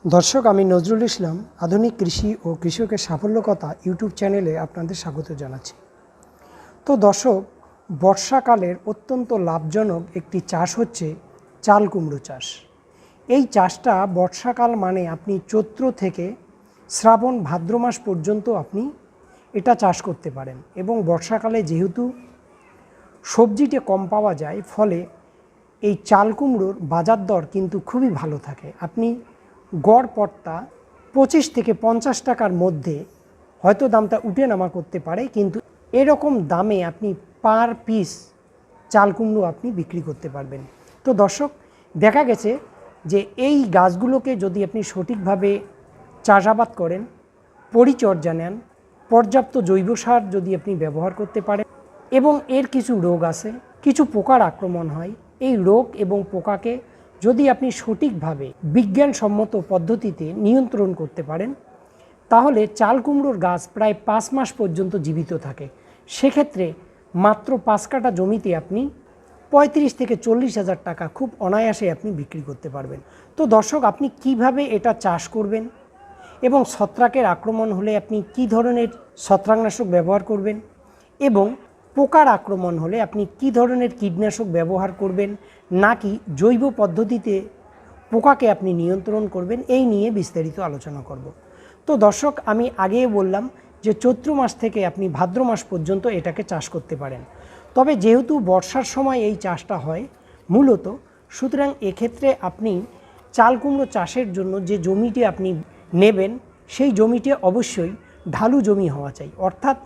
দর্শক, আমি নজরুল ইসলাম আধুনিক কৃষি ও কৃষকের সাফল্য কথা ইউটিউব চ্যানেলে আপনাদের স্বাগত জানাচ্ছি। তো দর্শক, বর্ষাকালের অত্যন্ত লাভজনক একটি চাষ হচ্ছে চাল কুমড়ো চাষ। এই চাষটা বর্ষাকাল মানে আপনি চৈত্র থেকে শ্রাবণ ভাদ্র মাস পর্যন্ত আপনি এটা চাষ করতে পারেন এবং বর্ষাকালে যেহেতু সবজিটা কম পাওয়া যায়, ফলে এই চাল কুমড়োর বাজার দর কিন্তু খুবই ভালো থাকে। আপনি গড় পট্টা 25 থেকে 50 টাকার মধ্যে হয়তো দামটা উঠে নামা করতে পারে, কিন্তু এরকম দামে আপনি পার পিস চাল কুমড়ো আপনি বিক্রি করতে পারবেন। তো দর্শক, দেখা গেছে যে এই গাছগুলোকে যদি আপনি সঠিকভাবে চাষাবাদ করেন, পরিচর্যা নেন, পর্যাপ্ত জৈব সার যদি আপনি ব্যবহার করতে পারেন, এবং এর কিছু রোগ আছে, কিছু পোকার আক্রমণ হয়, এই রোগ এবং পোকাকে যদি আপনি সঠিকভাবে বিজ্ঞানসম্মত পদ্ধতিতে নিয়ন্ত্রণ করতে পারেন, তাহলে চাল কুমড়োর গাছ প্রায় 5 মাস পর্যন্ত জীবিত থাকে। সেক্ষেত্রে মাত্র 5 কাঠা জমিতে আপনি 35 থেকে 40 হাজার টাকা খুব অনায়াসে আপনি বিক্রি করতে পারবেন। তো দর্শক, আপনি কিভাবে এটা চাষ করবেন এবং ছত্রাকের আক্রমণ হলে আপনি কি ধরনের ছত্রাকনাশক ব্যবহার করবেন এবং পোকার আক্রমণ হলে আপনি কি ধরনের কীটনাশক ব্যবহার করবেন, নাকি জৈব পদ্ধতিতে পোকাকে আপনি নিয়ন্ত্রণ করবেন, এই নিয়ে বিস্তারিত আলোচনা করব। তো দর্শক, আমি আগেই বললাম যে চৈত্র মাস থেকে আপনি ভাদ্র মাস পর্যন্ত এটাকে চাষ করতে পারেন। তবে যেহেতু বর্ষার সময় এই চাষটা হয় মূলত, সুতরাং এক্ষেত্রে আপনি চাল কুমড়ো চাষের জন্য যে জমিটি আপনি নেবেন সেই জমিটি অবশ্যই ঢালু জমি হওয়া চাই, অর্থাৎ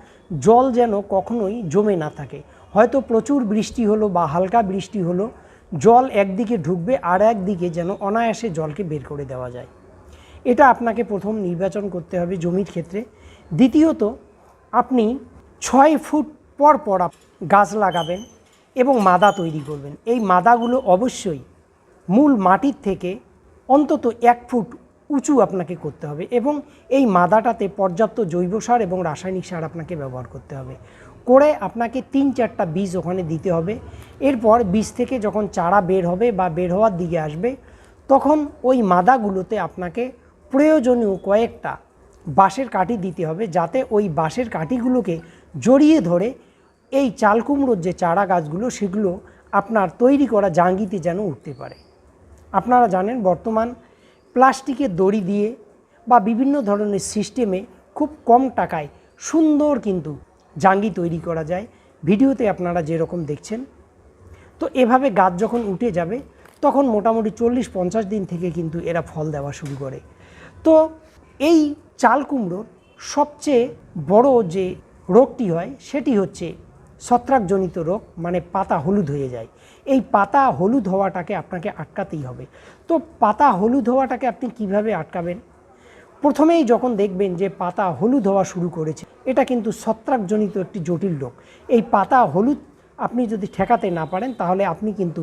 জল যেন কখনোই জমে না থাকে। হয়তো প্রচুর বৃষ্টি হলো বা হালকা বৃষ্টি হলো, জল একদিকে ঢুকবে আর একদিকে যেন অনায়াসে জলকে বের করে দেওয়া যায়। এটা আপনাকে প্রথম নির্বাচন করতে হবে জমির ক্ষেত্রে। দ্বিতীয়ত, আপনি 6 ফুট পর পর গাছ লাগাবেন এবং মাদা তৈরি করবেন। এই মাদাগুলো অবশ্যই মূল মাটির থেকে অন্তত 1 ফুট উঁচু আপনাকে করতে হবে এবং এই মাদাটাতে পর্যাপ্ত জৈব সার এবং রাসায়নিক সার আপনাকে ব্যবহার করতে হবে। করে আপনাকে 3-4টা বীজ ওখানে দিতে হবে। এরপর বীজ থেকে যখন চারা বের হবে বা বের হওয়ার দিকে আসবে, তখন ওই মাদাগুলোতে আপনাকে প্রয়োজনীয় কয়েকটা বাঁশের কাঠি দিতে হবে, যাতে ওই বাঁশের কাঠিগুলোকে জড়িয়ে ধরে এই চাল কুমড়োর যে চারা গাছগুলো সেগুলো আপনার তৈরি করা জাঙ্গিতে যেন উঠতে পারে। আপনারা জানেন বর্তমান প্লাস্টিকের দড়ি দিয়ে বা বিভিন্ন ধরনের সিস্টেমে খুব কম টাকায় সুন্দর কিন্তু জাঙ্গি তৈরি করা যায়, ভিডিওতে আপনারা যেরকম দেখছেন। তো এভাবে গাছ যখন উঠে যাবে তখন মোটামুটি 40-50 দিন থেকে কিন্তু এরা ফল দেওয়া শুরু করে। তো এই চাল কুমড়োর সবচেয়ে বড় যে রোগটি হয় সেটি হচ্ছে ছত্রাকজনিত রোগ, মানে পাতা হলুদ হয়ে যায়। এই পাতা হলুদ হওয়াটাকে আপনাকে আটকাতেই হবে। তো পাতা হলুদ হওয়াটাকে আপনি কিভাবে আটকাবেন? প্রথমেই যখন দেখবেন যে পাতা হলুদ হওয়া শুরু করেছে, এটা কিন্তু ছত্রাকজনিত একটি জটিল রোগ। এই পাতা হলুদ আপনি যদি ঠেকাতে না পারেন, তাহলে আপনি কিন্তু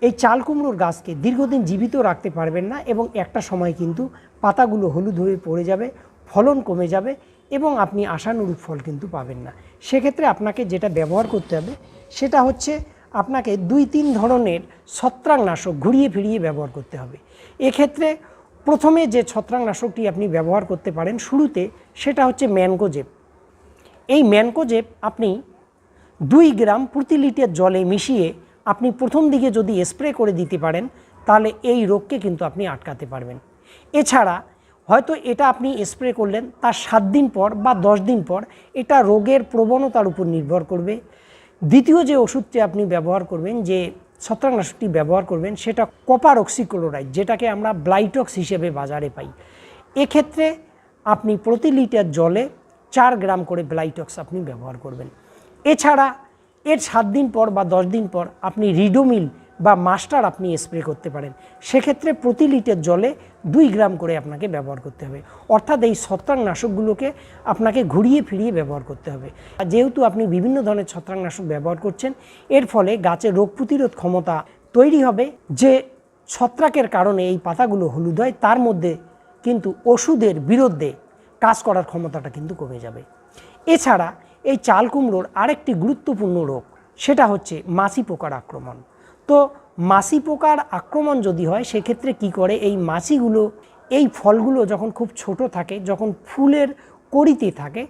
এই চাল কুমড়োর গাছকে দীর্ঘদিন জীবিত রাখতে পারবেন না এবং একটা সময় কিন্তু পাতাগুলো হলুদ হয়ে পড়ে যাবে, ফলন কমে যাবে এবং আপনি আশানুরূপ ফল কিন্তু পাবেন না। সেক্ষেত্রে আপনাকে যেটা ব্যবহার করতে হবে সেটা হচ্ছে আপনাকে 2-3 ধরনের ছত্রাকনাশক ঘুরিয়ে ফিরিয়ে ব্যবহার করতে হবে। এক্ষেত্রে প্রথমে যে ছত্রাকনাশকটি আপনি ব্যবহার করতে পারেন শুরুতে, সেটা হচ্ছে ম্যানকোজেব। এই ম্যানকোজেব আপনি 2 গ্রাম প্রতি লিটার জলে মিশিয়ে আপনি প্রথম দিকে যদি স্প্রে করে দিতে পারেন, তাহলে এই রোগকে কিন্তু আপনি আটকাতে পারবেন। এছাড়া হয়তো এটা আপনি স্প্রে করলেন, তার 7 দিন পর বা 10 দিন পর এটা রোগের প্রবণতার উপর নির্ভর করবে। দ্বিতীয় যে ওষুধটি আপনি ব্যবহার করবেন, যে ছত্রাকনাশকটি ব্যবহার করবেন, সেটা কপার অক্সিক্লোরাইড, যেটাকে আমরা ব্লাইটক্স হিসেবে বাজারে পাই। এক্ষেত্রে আপনি প্রতি লিটার জলে 4 গ্রাম করে ব্লাইটক্স আপনি ব্যবহার করবেন। এছাড়া এর 7 দিন পর বা 10 দিন পর আপনি রিডোমিল বা মাস্টার আপনি স্প্রে করতে পারেন। সেক্ষেত্রে প্রতি লিটার জলে 2 গ্রাম করে আপনাকে ব্যবহার করতে হবে। অর্থাৎ এই ছত্রাকনাশকগুলোকে আপনাকে ঘুরিয়ে ফিরিয়ে ব্যবহার করতে হবে। যেহেতু আপনি বিভিন্ন ধরনের ছত্রাকনাশক ব্যবহার করছেন, এর ফলে গাছের রোগ প্রতিরোধ ক্ষমতা তৈরি হবে। যে ছত্রাকের কারণে এই পাতাগুলো হলুদ হয়, তার মধ্যে কিন্তু ওষুধের বিরুদ্ধে কাজ করার ক্ষমতাটা কিন্তু কমে যাবে। এছাড়া এই চাল কুমড়োর আরেকটি গুরুত্বপূর্ণ রোগ, সেটা হচ্ছে মাছি পোকার আক্রমণ। তো মাছি পোকার আক্রমণ যদি হয়, সেক্ষেত্রে কি করে, এই মাছিগুলো এই ফলগুলো যখন খুব ছোট থাকে, যখন ফুলের কড়িতে থাকে,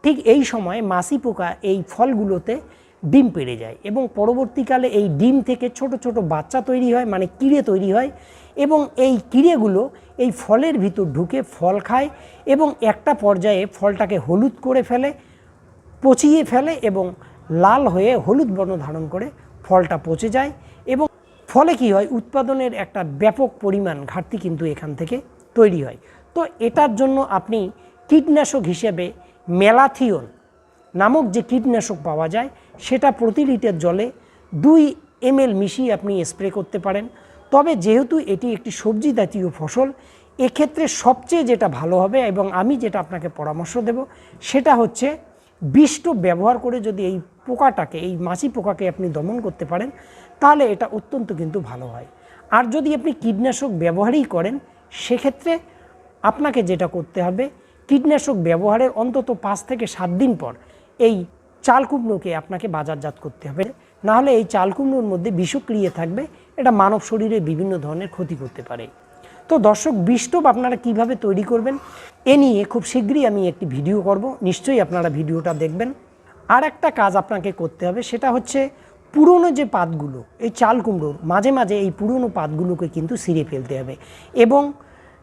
ঠিক এই সময় মাছি পোকা এই ফলগুলোতে ডিম পেড়ে যায় এবং পরবর্তীকালে এই ডিম থেকে ছোট ছোট বাচ্চা তৈরি হয়, মানে কিড়ে তৈরি হয় এবং এই কিড়েগুলো এই ফলের ভিতর ঢুকে ফল খায় এবং একটা পর্যায়ে ফলটাকে হলুদ করে ফেলে, পচিয়ে ফেলে এবং লাল হয়ে হলুদ বর্ণ ধারণ করে ফলটা পচে যায় এবং ফলে কি হয়, উৎপাদনের একটা ব্যাপক পরিমাণ ঘাটতি কিন্তু এখান থেকে তৈরি হয়। তো এটার জন্য আপনি কীটনাশক হিসেবে ম্যালাথিয়ন নামক যে কীটনাশক পাওয়া যায় সেটা প্রতি লিটার জলে 2 ml মিশিয়ে আপনি স্প্রে করতে পারেন। তবে যেহেতু এটি একটি সবজি জাতীয় ফসল, এক্ষেত্রে সবচেয়ে যেটা ভালো হবে এবং আমি যেটা আপনাকে পরামর্শ দেব সেটা হচ্ছে বিষটোপ ব্যবহার করে যদি এই পোকাটাকে, এই মাছি পোকাকে আপনি দমন করতে পারেন তাহলে এটা অত্যন্ত কিন্তু ভালো হয়। আর যদি আপনি কীটনাশক ব্যবহারই করেন সেক্ষেত্রে আপনাকে যেটা করতে হবে, কীটনাশক ব্যবহারের অন্তত 5 থেকে 7 দিন পর এই চাল কুমড়োকে আপনাকে বাজারজাত করতে হবে, নাহলে এই চাল কুমড়োর মধ্যে বিষক্রিয়া থাকবে, এটা মানব শরীরে বিভিন্ন ধরনের ক্ষতি করতে পারে। তো দর্শক, বিষটোপ আপনারা কিভাবে তৈরি করবেন এ নিয়ে খুব শীঘ্রই আমি একটি ভিডিও করব, নিশ্চয়ই আপনারা ভিডিওটা দেখবেন। আর একটা কাজ আপনাকে করতে হবে, সেটা হচ্ছে পুরনো যে পাতগুলো এই চাল কুমড়োর মাঝে মাঝে এই পুরনো পাতগুলোকে কিন্তু ছিঁড়ে ফেলতে হবে এবং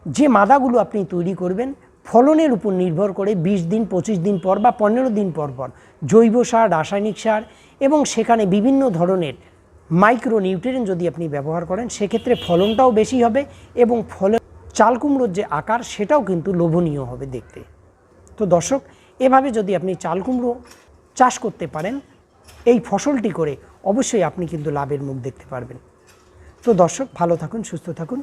যে মাদাগুলো আপনি তৈরি করবেন ফলনের উপর নির্ভর করে 20 দিন 25 দিন পর বা 15 দিন পর পর জৈব সার, রাসায়নিক সার এবং সেখানে বিভিন্ন ধরনের মাইক্রো নিউট্রিয়েন্ট যদি আপনি ব্যবহার করেন সেক্ষেত্রে ফলনটাও বেশি হবে এবং ফলে চাল কুমড়োর যে আকার সেটাও কিন্তু লোভনীয় হবে দেখতে। তো দর্শক, এভাবে যদি আপনি চাল কুমড়ো চাষ করতে পারেন এই ফসলটি করে, অবশ্যই আপনি কিন্তু লাভের মুখ দেখতে পারবেন। তো দর্শক, ভালো থাকুন, সুস্থ থাকুন।